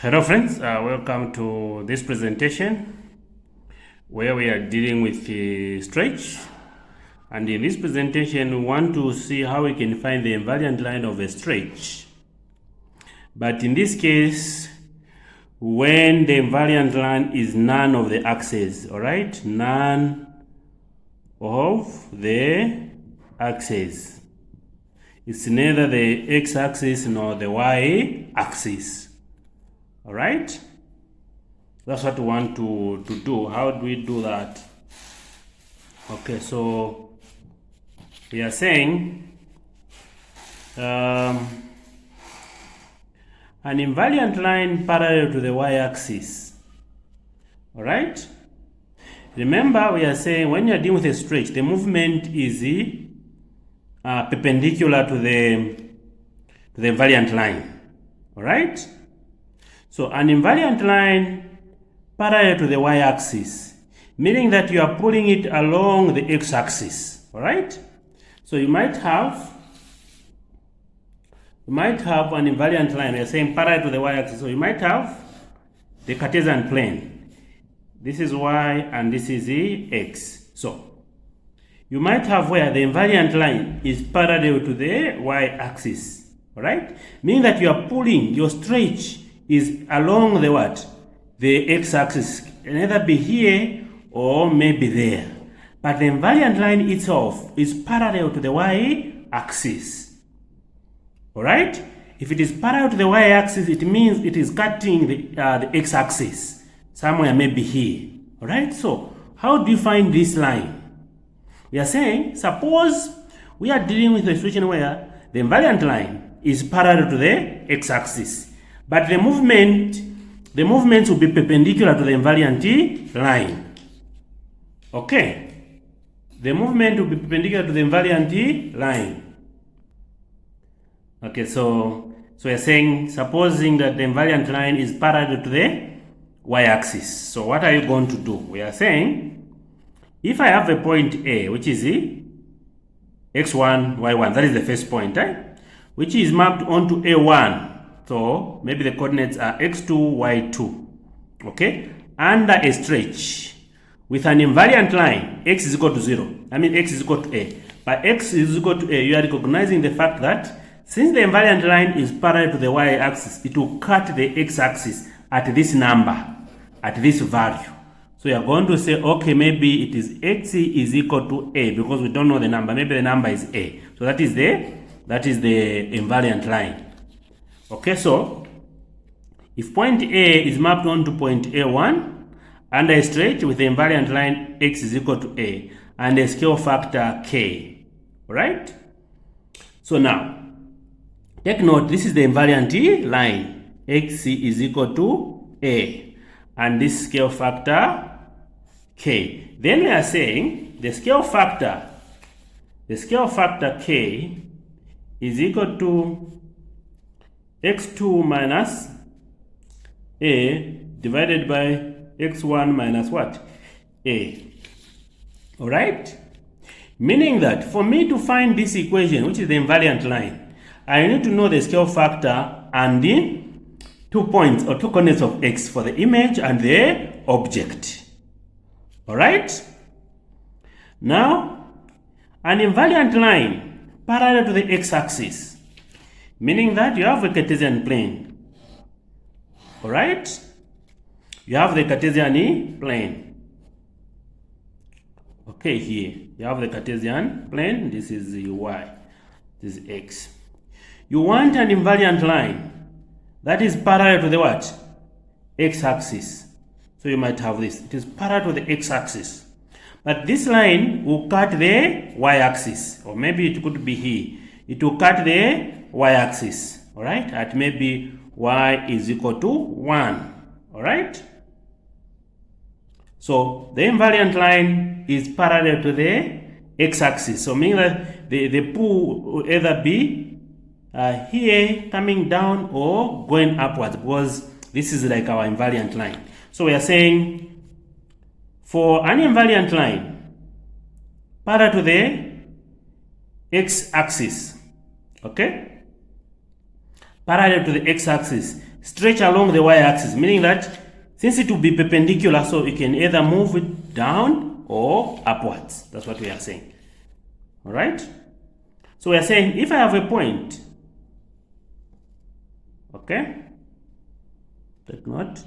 Hello friends, welcome to this presentation where we are dealing with the stretch, and in this presentation we want to see how we can find the invariant line of a stretch. But in this case, when the invariant line is none of the axes, alright, none of the axes. It's neither the x-axis nor the y-axis. All right, that's what we want to do. How do we do that? Okay, so we are saying an invariant line parallel to the y-axis. All right, remember we are saying when you are dealing with a stretch, the movement is perpendicular to the invariant line. All right. So an invariant line parallel to the y-axis, meaning that you are pulling it along the x-axis, all right? So you might have an invariant line, we are saying parallel to the y-axis, so you might have the Cartesian plane. This is y and this is the x. So you might have where the invariant line is parallel to the y-axis, all right? Meaning that you are pulling your stretch is along the what? The x-axis. Can either be here or maybe there. But the invariant line itself is parallel to the y-axis. Alright? If it is parallel to the y-axis, it means it is cutting the x-axis. Somewhere maybe here. Alright? So, how do you find this line? We are saying, suppose we are dealing with a situation where the invariant line is parallel to the x-axis. But the movements will be perpendicular to the invariant line. Okay? The movement will be perpendicular to the invariant line. Okay, so we are saying, supposing that the invariant line is parallel to the y-axis. So what are you going to do? We are saying, if I have a point A, which is the x1, y1, that is the first point, which is mapped onto A1. So maybe the coordinates are x2, y2, okay, under a stretch with an invariant line, x is equal to 0. I mean x is equal to a. By x is equal to a, you are recognizing the fact that since the invariant line is parallel to the y-axis, it will cut the x-axis at this number, at this value. So you are going to say, okay, maybe it is x is equal to a, because we don't know the number. Maybe the number is a. So that is the invariant line. Okay, so if point A is mapped onto point A1 under a stretch with the invariant line x is equal to a and a scale factor k, right? So now, take note, this is the invariant line, x is equal to a and this scale factor k. Then we are saying the scale factor k is equal to x2 minus a divided by x1 minus what? A. Alright? Meaning that for me to find this equation, which is the invariant line, I need to know the scale factor and the 2 points or 2 coordinates of x for the image and the object. Alright? Now, an invariant line parallel to the x-axis, meaning that you have a Cartesian plane. Alright? You have the Cartesian plane. Okay, here. You have the Cartesian plane. This is the y. This is x. You want an invariant line that is parallel to the what? X-axis. So you might have this. It is parallel to the x-axis. But this line will cut the y-axis. Or maybe it could be here. It will cut the y-axis, all right, at maybe y is equal to 1, all right? So the invariant line is parallel to the x-axis, so meaning that the pull will either be here coming down or going upwards, because this is like our invariant line. So we are saying for an invariant line parallel to the x-axis, okay, parallel to the x-axis, stretch along the y-axis, meaning that since it will be perpendicular, so you can either move it down or upwards. That's what we are saying. All right? So we are saying if I have a point, okay, take note.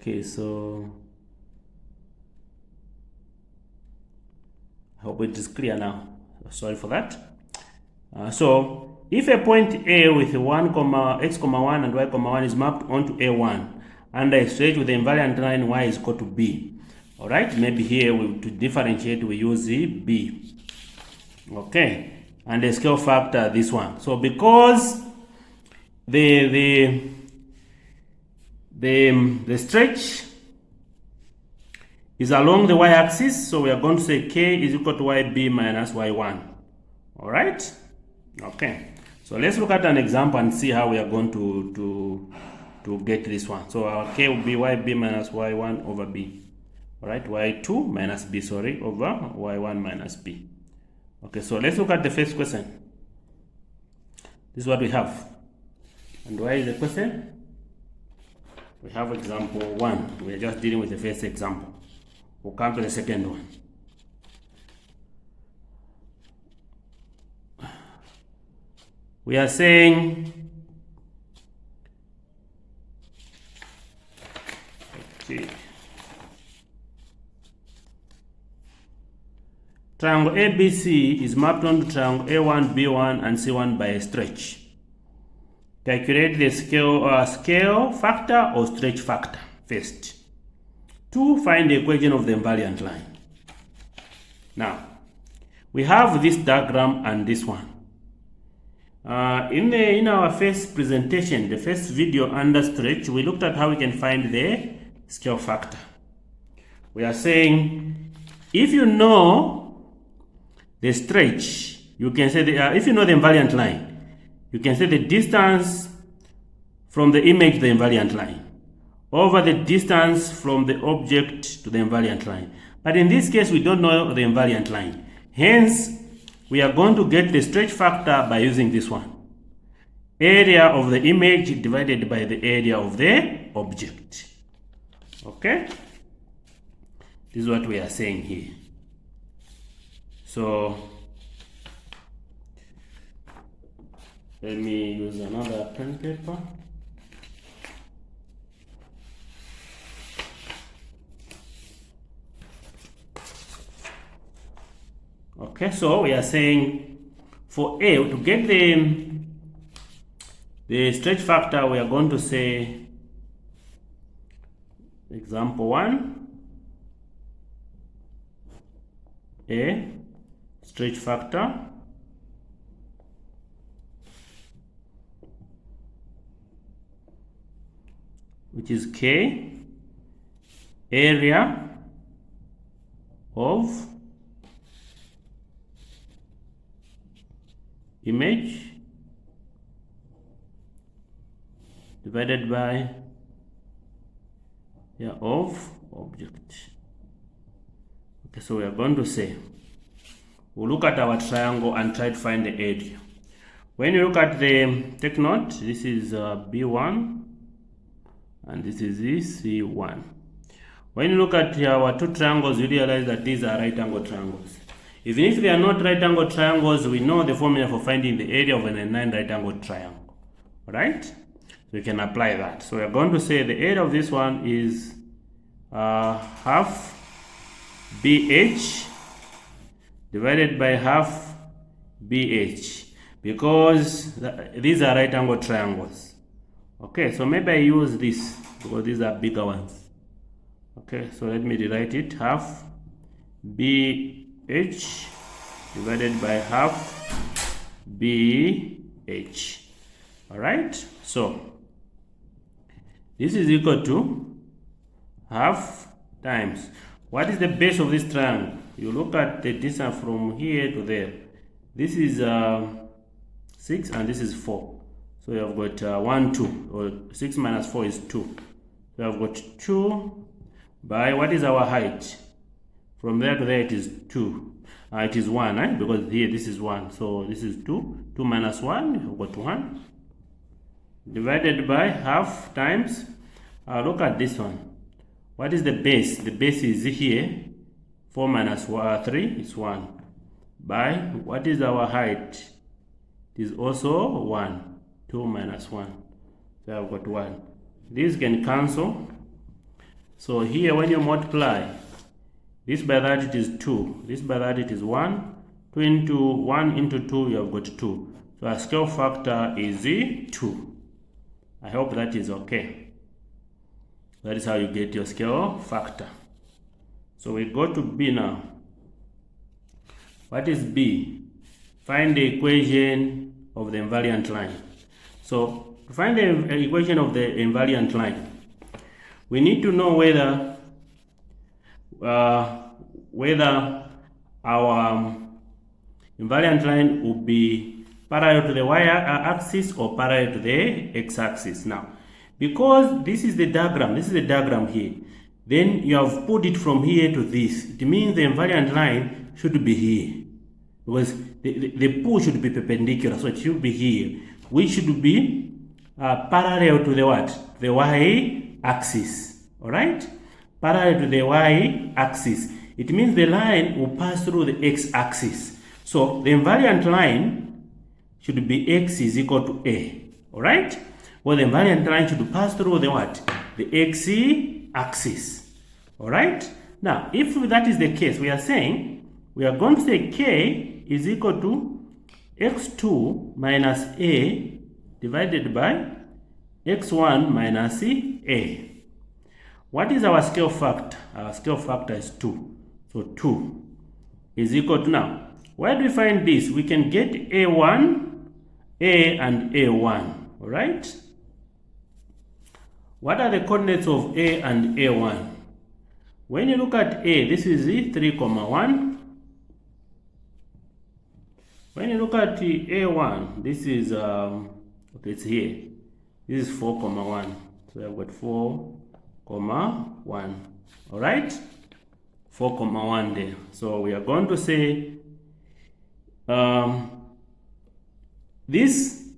Okay, so I hope it is clear now. Sorry for that. So if a point A with 1, x, 1 and y, 1 is mapped onto A1 under a stretch with the invariant line y is equal to B. Alright, maybe here to differentiate we use the B. Okay, and the scale factor this one. So because the stretch is along the y-axis, so we are going to say k is equal to yb minus y1. All right? Okay. So let's look at an example and see how we are going to get this one. So our k will be yb minus y1 over b. All right? y2 minus b, sorry, over y1 minus b. Okay, so let's look at the first question. This is what we have. And why is the question? We have example 1. We are just dealing with the first example. We'll come to the second one. We are saying, okay, triangle ABC is mapped onto triangle A1, B1, and C1 by a stretch. Calculate the scale factor or stretch factor first. 2, find the equation of the invariant line. Now, we have this diagram and this one. In our first presentation, the first video under stretch, we looked at how we can find the scale factor. We are saying, if you know the stretch, you can say, if you know the invariant line, you can say the distance from the image to the invariant line over the distance from the object to the invariant line. But in this case, we don't know the invariant line. Hence, we are going to get the stretch factor by using this one. Area of the image divided by the area of the object. Okay? This is what we are saying here. So, let me use another pen paper. Okay, so we are saying for A, to get the stretch factor, we are going to say, example 1, A, stretch factor, which is K, area of image divided by of object. Okay, so we are going to say, we'll look at our triangle and try to find the area. When you look at the, take note, this is B1 and this is C1. When you look at our two triangles, you realize that these are right angle triangles. Even if they are not right angle triangles, we know the formula for finding the area of a 9 right angle triangle. Alright? So we can apply that. So we are going to say the area of this one is half BH divided by half BH, because these are right angle triangles. Okay, so maybe I use this because these are bigger ones. Okay, so let me rewrite it, half BH divided by half BH. Alright, so this is equal to half times, what is the base of this triangle? You look at the distance from here to there. This is 6 and this is 4. So you have got 1, 2, or 6 minus 4 is 2. So you have got 2 by, what is our height? From there to there it is 2. it is 1, right? Because here this is 1, so this is 2. 2 minus 1, you've got 1. Divided by half times, look at this one. What is the base? The base is here. 4 minus 3 is 1. By, what is our height? It is also 1. 2 minus 1. So I've got 1. These can cancel. So here when you multiply, this by that it is 2. This by that it is 1. 2 into 1 into 2, you have got 2. So our scale factor is 2. I hope that is okay. That is how you get your scale factor. So we go to B now. What is B? Find the equation of the invariant line. So to find the equation of the invariant line, we need to know whether our invariant line will be parallel to the y-axis or parallel to the x-axis. Now, because this is the diagram here, then you have put it from here to this. It means the invariant line should be here, because the pull should be perpendicular, so it should be here, which should be parallel to the what? The y-axis. All right, parallel to the y-axis. It means the line will pass through the x-axis. So the invariant line should be x is equal to a. All right. Well, the invariant line should pass through the what? The x-axis. All right. Now, if that is the case, we are saying we are going to say k is equal to x2 minus a divided by x1 minus a. What is our scale factor? Our scale factor is 2. So 2 is equal to, now, where do we find this? We can get a1, a and a1. All right. What are the coordinates of a and a1? When you look at a, this is 3, 1. When you look at the a1, this is okay, it's here. This is 4, 1. So I've got 4, 1. All right, 4, 1 there. So we are going to say this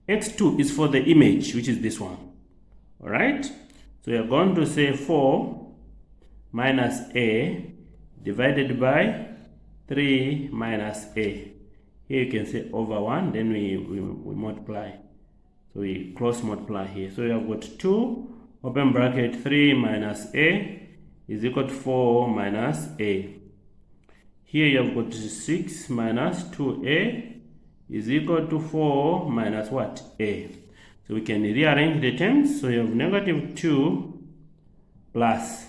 x2 is for the image, which is this one. All right, so we are going to say 4 minus a divided by 3 minus a. Here you can say over 1, then we multiply. So we cross multiply here. So we have got 2, open bracket, 3 minus a is equal to 4 minus a. Here you have got 6 minus 2a is equal to 4 minus what? A. So we can rearrange the terms. So you have negative 2 plus,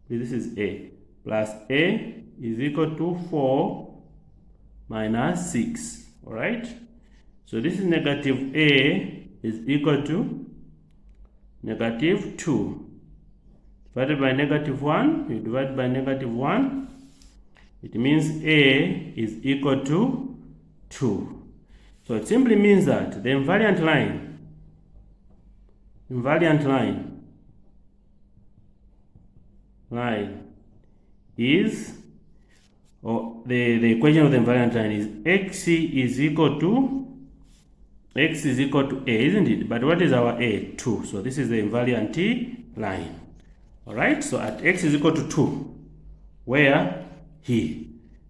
this is a, plus a is equal to 4 minus 6. All right. So this is negative a is equal to negative 2 divided by negative 1. You divide by negative 1. It means a is equal to 2. So it simply means that the invariant line is, or the equation of the invariant line is x is equal to a, isn't it? But what is our a? 2. So this is the invariant line. All right. So at x is equal to 2, where here,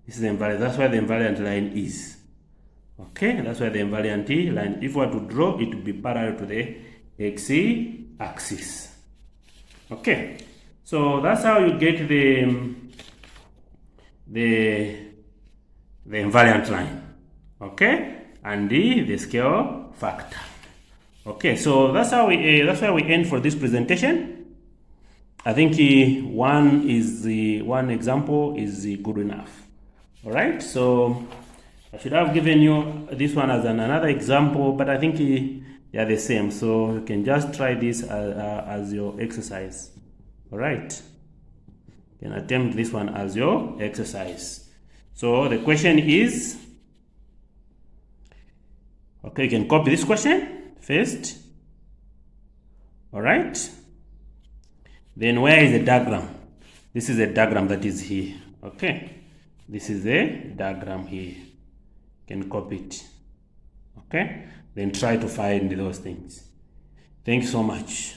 this is the invariant. That's why the invariant line is. Okay, that's why the invariant line, if we were to draw, it would be parallel to the x-axis. Okay, so that's how you get the invariant line. Okay, and the scale factor. Okay, so that's how we that's why we end for this presentation. I think one example is good enough. All right, so I should have given you this one as another example, but I think they are the same, so you can just try this as your exercise. All right, you can attempt this one as your exercise. So the question is, okay, you can copy this question first. All right, then where is the diagram? This is a diagram that is here. Okay. This is the diagram here. You can copy it. Okay, then try to find those things. Thanks so much.